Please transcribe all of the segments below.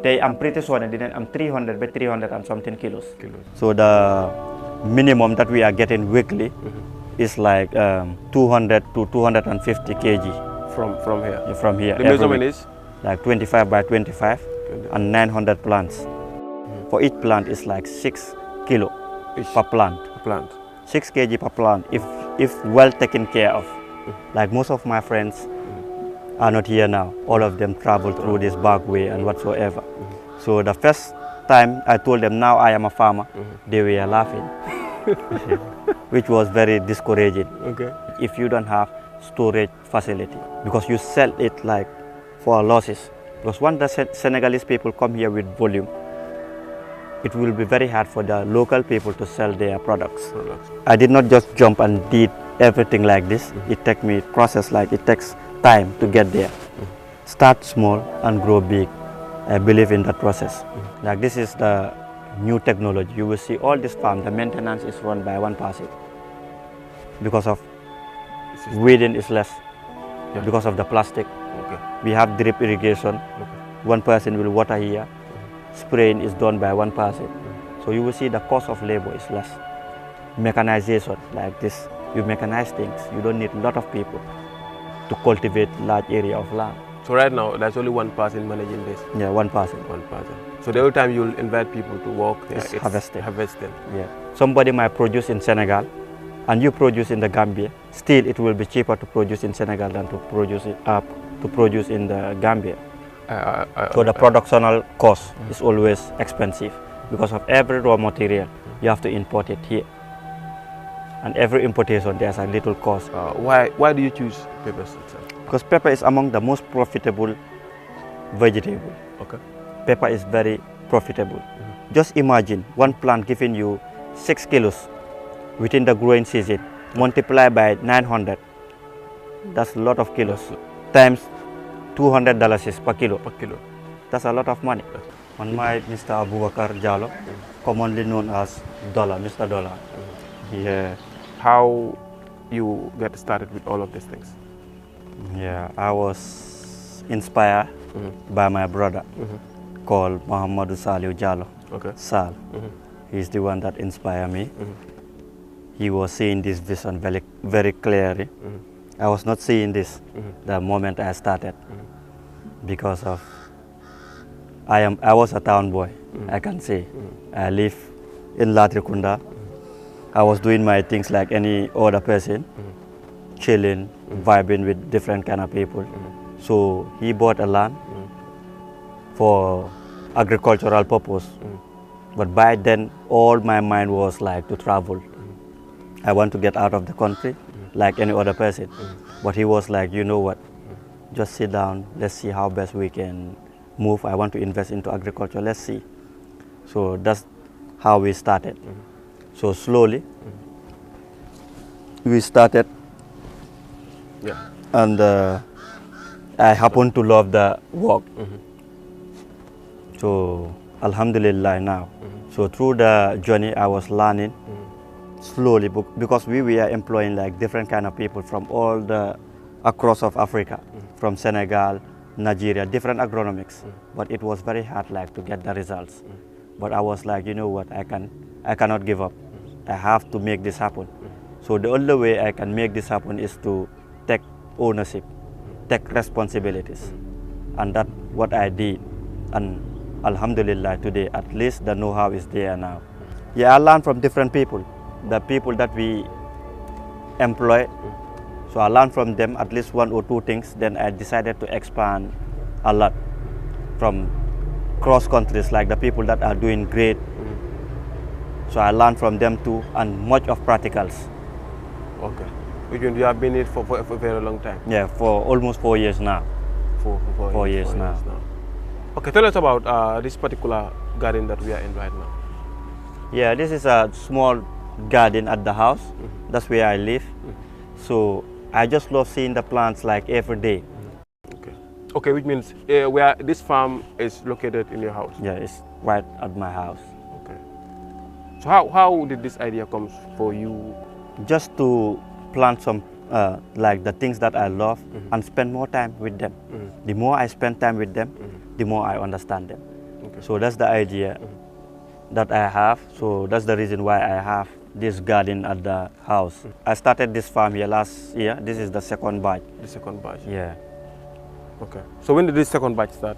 I'm pretty sure that I'm 300 by 300 and something kilos. So the minimum that we are getting weekly is like 200 to 250 kg. From here? Yeah, from here. The measurement is? Like 25 by 25 and 900 plants. For each plant is like 6 kilo per plant. 6 kg per plant if well taken care of. Like most of my friends are not here now. All of them travel through this back way and whatsoever. So the first time I told them now I am a farmer, they were laughing, which was very discouraging. Okay. If you don't have storage facility, because you sell it like for losses. Because once the Senegalese people come here with volume, it will be very hard for the local people to sell their products. I did not just jump and did everything like this. It takes me process, like it takes time to get there. Start small and grow big. I believe in that process. Like this is the new technology. You will see all this farm, the maintenance is run by one person. Because of weeding is less. Because of the plastic. We have drip irrigation. One person will water here. Spraying is done by one person. So you will see the cost of labor is less. Mechanization like this, you mechanize things. You don't need a lot of people to cultivate large area of land. So right now, there's only one person managing this? Yeah, one person. One person. So the whole time you'll invite people to work there, it's harvesting. Yeah. Somebody might produce in Senegal and you produce in the Gambia. Still, it will be cheaper to produce in Senegal than to produce in the Gambia. So the productional cost is always expensive because of every raw material. You have to import it here. And every importation, there's a little cost. Why do you choose pepper? Because pepper is among the most profitable vegetable. Okay. Pepper is very profitable. Just imagine one plant giving you 6 kilos within the growing season, multiply by 900. That's a lot of kilos. Times $200 per kilo. That's a lot of money. On my Mr. Abubakar Jallo, commonly known as Dollar, Mr. Dollar. Yeah. How you get started with all of these things? Yeah, I was inspired by my brother called Muhammadu Saliu Jallo. Okay. Sal. He's the one that inspired me. He was seeing this vision very, very clearly. I was not seeing this the moment I started because of I was a town boy, I can say. I live in Latrikunda. I was doing my things like any other person, chilling, vibing with different kind of people. So he bought a land for agricultural purpose. But by then, all my mind was like to travel. I want to get out of the country like any other person. But he was like, you know what, just sit down, let's see how best we can move. I want to invest into agriculture, let's see. So that's how we started. So slowly, we started, and I happen to love the work. So Alhamdulillah now. So through the journey, I was learning slowly because we were employing like different kind of people from all the across of Africa, from Senegal, Nigeria, different agronomics. But it was very hard like to get the results. But I was like, you know what, I cannot give up. I have to make this happen. So the only way I can make this happen is to take ownership, take responsibilities. And that's what I did. And Alhamdulillah, today at least the know-how is there now. Yeah, I learned from different people, the people that we employ. So I learned from them at least 1 or 2 things. Then I decided to expand a lot from cross countries, like the people that are doing great. So I learned from them too, and much of practicals. Okay. You have been in it for a very long time? Yeah, for almost 4 years now. Four years now. Okay, tell us about this particular garden that we are in right now. Yeah, this is a small garden at the house. That's where I live. So I just love seeing the plants like every day. Okay, which means where this farm is located in your house? Yeah, it's right at my house. Okay. So how did this idea come for you? Just to plant some like the things that I love and spend more time with them. The more I spend time with them, the more I understand them. Okay. So that's the idea that I have. So that's the reason why I have this garden at the house. I started this farm here last year. This is the second batch. The second batch. Yeah. Okay. So when did this second batch start?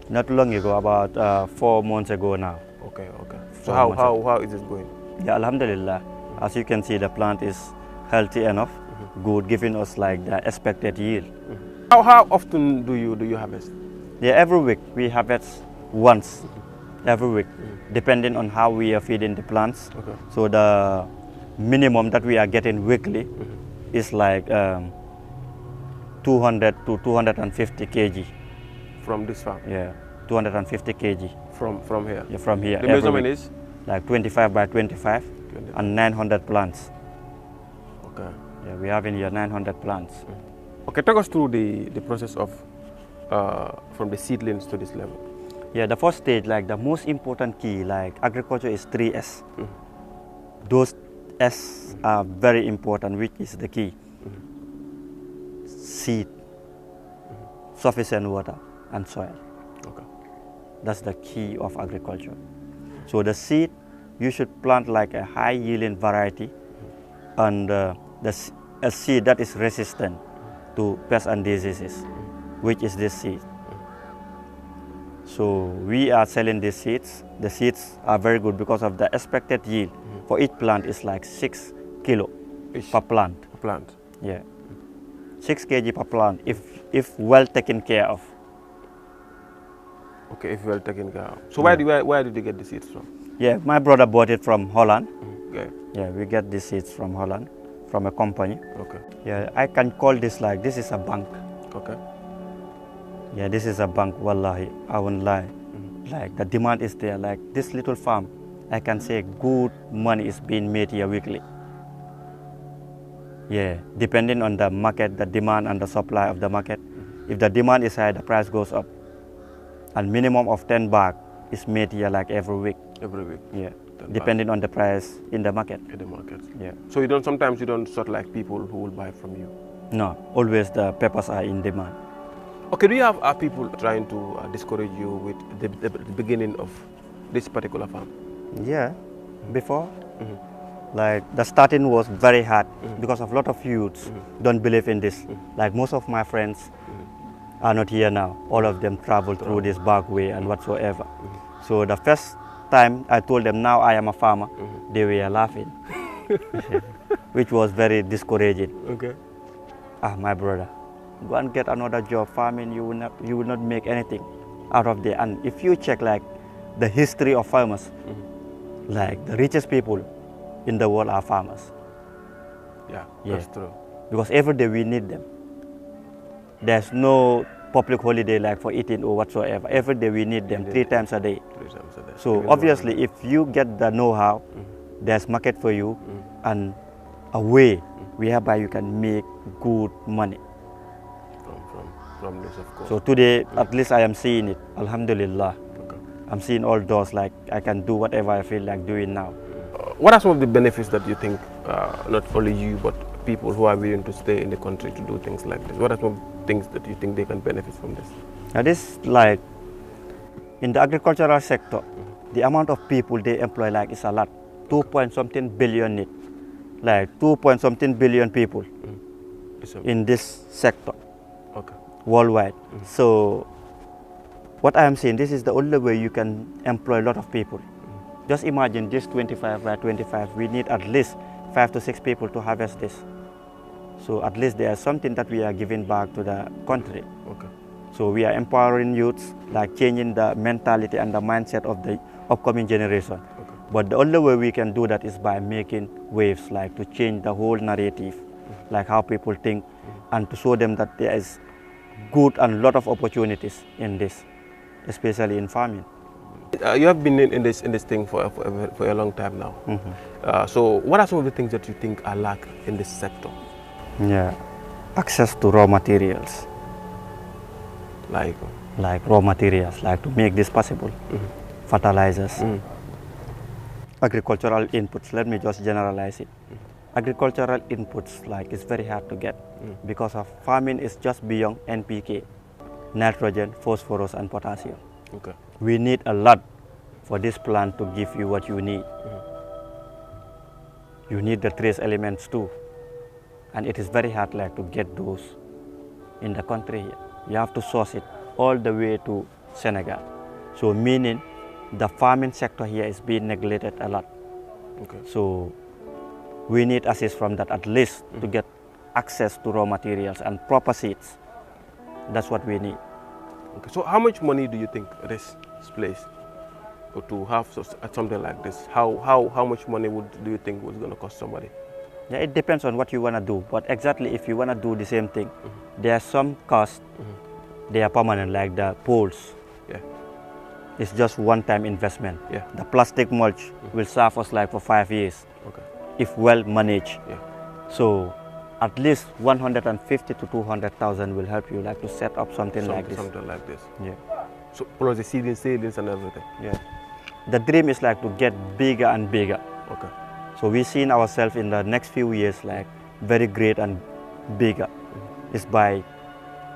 Not long ago, about 4 months ago now. Okay. Okay. So how is it going? Yeah, Alhamdulillah. As you can see, the plant is healthy enough, good, giving us like the expected yield. How often do you harvest? Yeah, every week we harvest once, every week, depending on how we are feeding the plants. Okay. So the minimum that we are getting weekly is like 200 to 250 kg. From this farm? Yeah, 250 kg. From here? Yeah, from here. The measurement is? Like 25 by 25 and 900 plants. Okay. Yeah, we have in here 900 plants. Okay, take us through the process of from the seedlings to this level. Yeah, the first stage, like the most important key, like agriculture is 3S. Those S are very important, which is the key. Seed, sufficient water, and soil. Okay. That's the key of agriculture. So the seed, you should plant like a high yielding variety and a seed that is resistant to pests and diseases, which is this seed. So we are selling these seeds. The seeds are very good because of the expected yield for each plant is like 6 kilo per plant. Per plant? Yeah, 6 kg per plant if well taken care of. Okay, if well taken care of. So where did you get the seeds from? Yeah, my brother bought it from Holland. Okay. Yeah, we get the seeds from Holland, from a company. Okay. Yeah, I can call this like, this is a bank. Okay. Yeah, this is a bank, wallahi, I won't lie. Like the demand is there, like this little farm, I can say good money is being made here weekly. Yeah, depending on the market, the demand and the supply of the market. If the demand is high, the price goes up. And minimum of 10 bag is made here like every week. Every week? Yeah, depending on the price in the market. In the market? Yeah. So sometimes you don't sort like people who will buy from you? No, always the peppers are in demand. Okay, do you have people trying to discourage you with the beginning of this particular farm? Yeah, before, like the starting was very hard because of a lot of youths don't believe in this. Like most of my friends are not here now. All of them travel through this back way and whatsoever. So the first time I told them now I am a farmer, they were laughing, which was very discouraging. Okay. Ah, my brother, go and get another job farming. You will not make anything out of there. And if you check like the history of farmers, like the richest people in the world are farmers. Yeah, that's true. Because every day we need them. There's no public holiday like for eating or whatsoever. Every day we need them 3 times a day. 3 times a day. So obviously if you get the know-how, there's market for you and a way whereby you can make good money. From this, of course. So today, at least I am seeing it, alhamdulillah. Okay. I'm seeing all those, like I can do whatever I feel like doing now. What are some of the benefits that you think, not only you, but people who are willing to stay in the country to do things like this? What are some things that you think they can benefit from this? Now this, like, in the agricultural sector, the amount of people they employ like is a lot. 2-point-something billion need. Like 2-point-something billion people in this sector. Okay. Worldwide. So what I am saying, this is the only way you can employ a lot of people. Just imagine this 25 by 25, we need at least 5 to 6 people to harvest this. So at least there is something that we are giving back to the country. Okay. So we are empowering youths, like changing the mentality and the mindset of the upcoming generation. Okay. But the only way we can do that is by making waves, like to change the whole narrative, like how people think, and to show them that there is good and lot of opportunities in this, especially in farming. You have been in this thing for a long time now. So what are some of the things that you think are lacking in this sector? Yeah, access to raw materials. Like raw materials, like to make this possible. Fertilizers. Agricultural inputs, let me just generalize it. Agricultural inputs, like, it's very hard to get because of farming is just beyond NPK, nitrogen, phosphorus, and potassium. Okay. We need a lot for this plant to give you what you need. You need the trace elements too. And it is very hard like to get those in the country here. You have to source it all the way to Senegal. So meaning the farming sector here is being neglected a lot. Okay. So we need assist from that at least to get access to raw materials and proper seeds. That's what we need. Okay. So how much money do you think this place to have something like this? How much money do you think was going to cost somebody? Yeah, it depends on what you want to do. But exactly if you want to do the same thing, there are some costs, they are permanent, like the poles. Yeah. It's just one-time investment. Yeah. The plastic mulch will serve us like for 5 years, Okay. if well managed. Yeah. So at least 150 to 200,000 will help you like to set up something like this. Something like this. Yeah. So plus the seedlings and everything. Yeah. The dream is like to get bigger and bigger. Okay. So we seen ourselves in the next few years like very great and bigger. It's by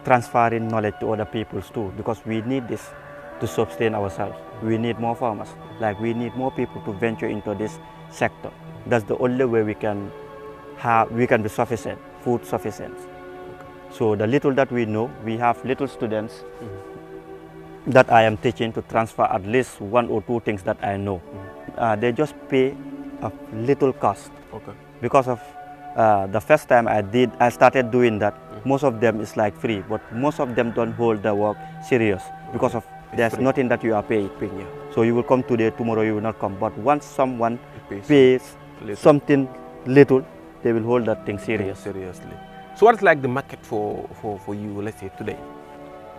transferring knowledge to other peoples too, because we need this to sustain ourselves. We need more farmers. Like we need more people to venture into this sector. That's the only way we can be sufficient, food sufficient. Okay. So the little that we know, we have little students that I am teaching to transfer at least 1 or 2 things that I know. They just pay a little cost. Okay. Because of the first time I started doing that, most of them is like free, but most of them don't hold the work serious because of there's nothing that you are paid. Yeah. So you will come today, tomorrow you will not come. But once someone pays something little, they will hold that thing seriously. So what's like the market for you, let's say today?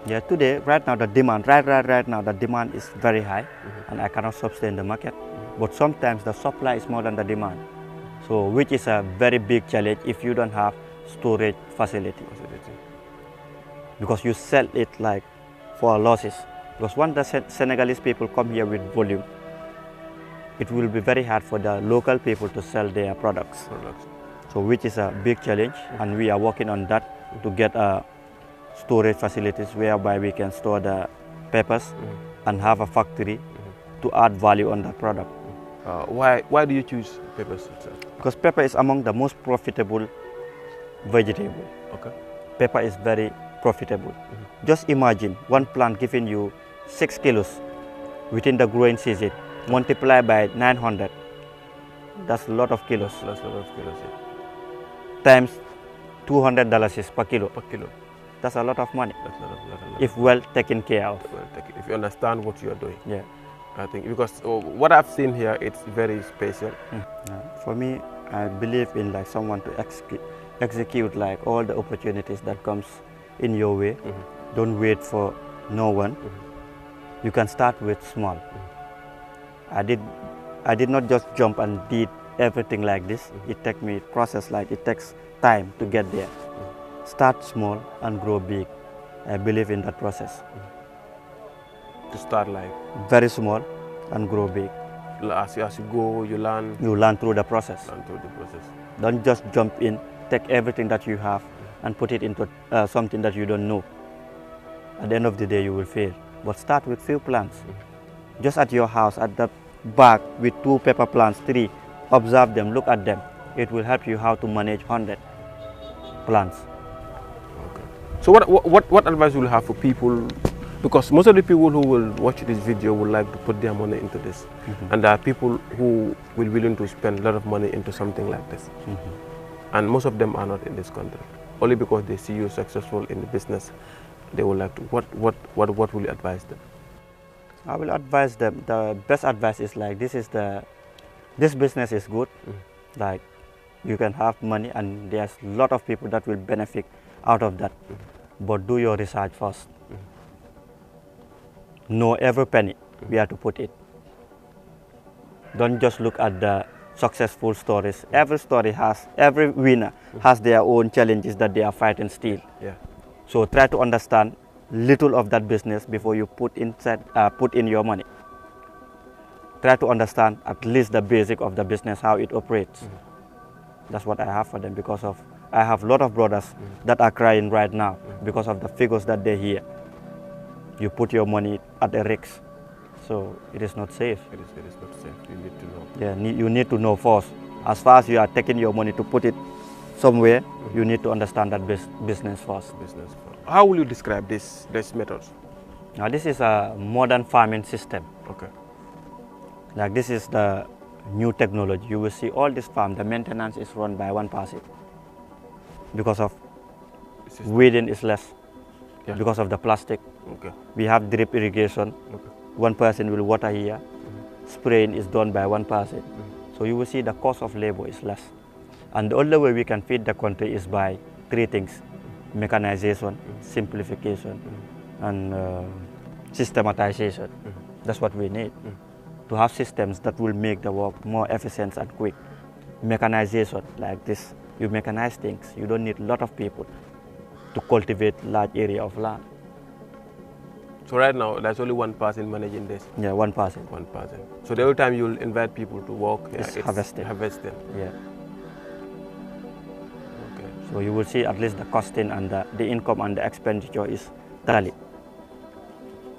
Yeah, today, right now the demand, right now the demand is very high, and I cannot sustain the market. But sometimes the supply is more than the demand. So which is a very big challenge if you don't have storage facility. Because you sell it like for losses. Because once the Senegalese people come here with volume, it will be very hard for the local people to sell their products. So which is a big challenge, and we are working on that to get storage facilities whereby we can store the peppers and have a factory to add value on the product. Why do you choose peppers? Because pepper is among the most profitable vegetable. Okay. Pepper is very profitable. Just imagine one plant giving you 6 kilos within the growing season, multiply by 900. That's a lot of kilos. That's a lot of kilos. Yeah. Times $200 per kilo. Per kilo. That's a lot of money. That's a lot. If well taken care of. If you understand what you are doing. Yeah. I think because what I've seen here, it's very special. For me, I believe in like someone to execute like all the opportunities that comes in your way. Don't wait for no one. You can start with small. I did not just jump and did everything like this. It takes me process, like it takes time to get there. Start small and grow big. I believe in that process. To start like very small and grow big. As you go, you learn. You learn through the process. Don't just jump in, take everything that you have and put it into something that you don't know. At the end of the day, you will fail. But start with few plants. Just at your house, at the back with 2 pepper plants, 3. Observe them, look at them. It will help you how to manage 100 plants. Okay. So what advice will you have for people? Because most of the people who will watch this video would like to put their money into this. And there are people who will be willing to spend a lot of money into something like this. And most of them are not in this country. Only because they see you successful in the business, they would like to. What will you advise them? I will advise them, the best advice is like this business is good. Like you can have money and there's a lot of people that will benefit out of that. But do your research first. Know every penny where to put it. Don't just look at the successful stories. Every winner has their own challenges that they are fighting still. Yeah. So try to understand little of that business before you put in your money. Try to understand at least the basic of the business, how it operates. That's what I have for them, because of I have a lot of brothers that are crying right now because of the figures that they hear. You put your money at a risk. so it is not safe. It is not safe. You need to know. Yeah, you need to know first. As far as you are taking your money to put it somewhere, you need to understand that business first. How will you describe this methods? Now this is a modern farming system. Okay. Like this is the new technology. You will see all this farm, the maintenance is run by one person. Because of weeding is less. Yeah. Because of the plastic. Okay. We have drip irrigation. Okay. One person will water here. Spraying is done by one person. So you will see the cost of labor is less. And the only way we can feed the country is by three things: mechanization, simplification, and systematization. That's what we need. To have systems that will make the work more efficient and quick. Mechanization, like this, you mechanize things. You don't need a lot of people to cultivate large area of land. So right now, there's only one person managing this? Yeah, one person. One person. So the whole time you'll invite people to work? It's harvesting. Harvesting. Yeah. Okay. So you will see at least the costing and the income and the expenditure is tally.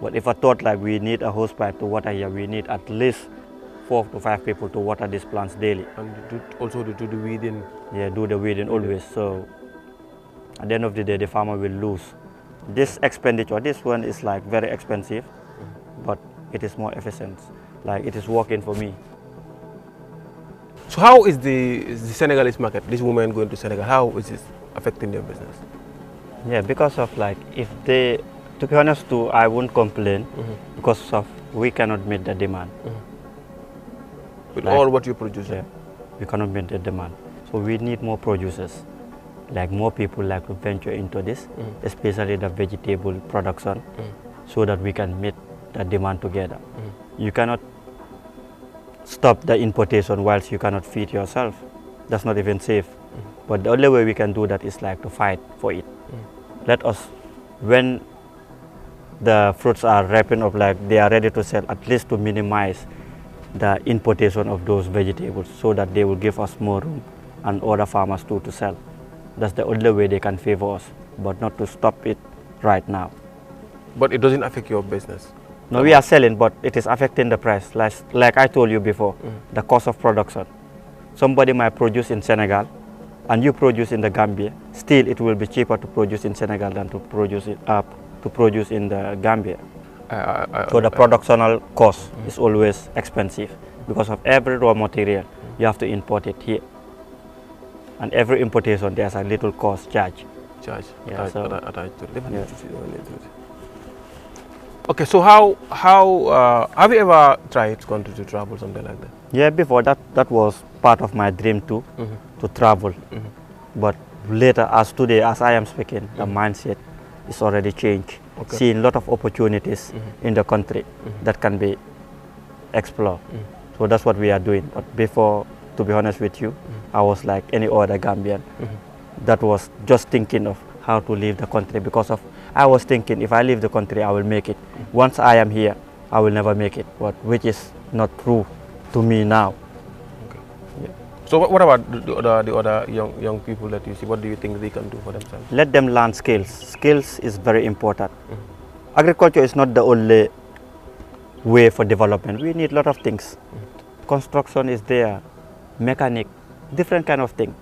But if I thought like we need a hose pipe to water here, we need at least 4 to 5 people to water these plants daily. And also to do the weeding? Yeah, do the weeding always. So at the end of the day, the farmer will lose. This expenditure, this one is like very expensive, but it is more efficient. Like it is working for me. So how is the Senegalese market, this woman going to Senegal, how is this affecting their business? Yeah, because of like, if they, to be honest too, I won't complain because of we cannot meet the demand. With like, all what you produce? Yeah, we cannot meet the demand. So we need more producers, like more people like to venture into this, especially the vegetable production, so that we can meet the demand together. You cannot stop the importation whilst you cannot feed yourself. That's not even safe. But the only way we can do that is like to fight for it. Let us, when the fruits are ripened up, like they are ready to sell, at least to minimize the importation of those vegetables so that they will give us more room and other farmers too to sell. That's the only way they can favor us, but not to stop it right now. But it doesn't affect your business? No, we are selling, but it is affecting the price. Like I told you before, the cost of production. Somebody might produce in Senegal, and you produce in the Gambia. Still, it will be cheaper to produce in Senegal than to produce in the Gambia. So the productional cost is always expensive because of every raw material. You have to import it here, and every importation there's a little cost charge. Yeah, Okay, so how have you ever tried to travel something like that? Yeah, before that was part of my dream too, to travel. But later, as today, as I am speaking, the mindset is already changed. Okay. Seeing a lot of opportunities in the country that can be explored. So that's what we are doing. But before, to be honest with you, I was like any other Gambian that was just thinking of how to leave the country because of, I was thinking if I leave the country, I will make it. Once I am here, I will never make it, but which is not true to me now. Okay. Yeah. So what about the other young people that you see? What do you think they can do for themselves? Let them learn skills. Skills is very important. Agriculture is not the only way for development. We need a lot of things. Construction is there, mechanic, different kind of thing.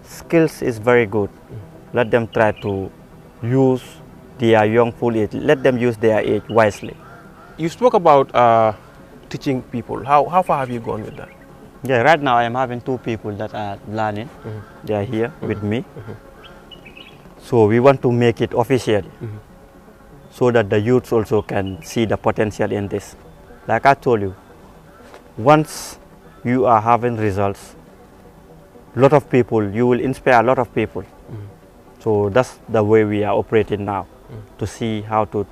Skills is very good. Let them try to use their young full age. Let them use their age wisely. You spoke about teaching people. How far have you gone with that? Yeah, right now I am having 2 people that are learning. They are here with me. So we want to make it official so that the youths also can see the potential in this. Like I told you, once you are having results, a lot of people, you will inspire a lot of people. So that's the way we are operating now, to see how to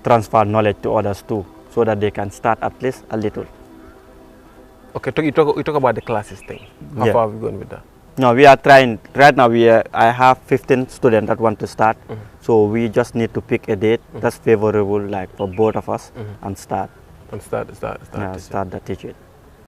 transfer knowledge to others too, so that they can start at least a little. Okay, you talk about the classes thing. How far have you gone with that? No, we are trying. Right now, I have 15 students that want to start. So we just need to pick a date that's favorable, like for both of us, and start. And start the teaching.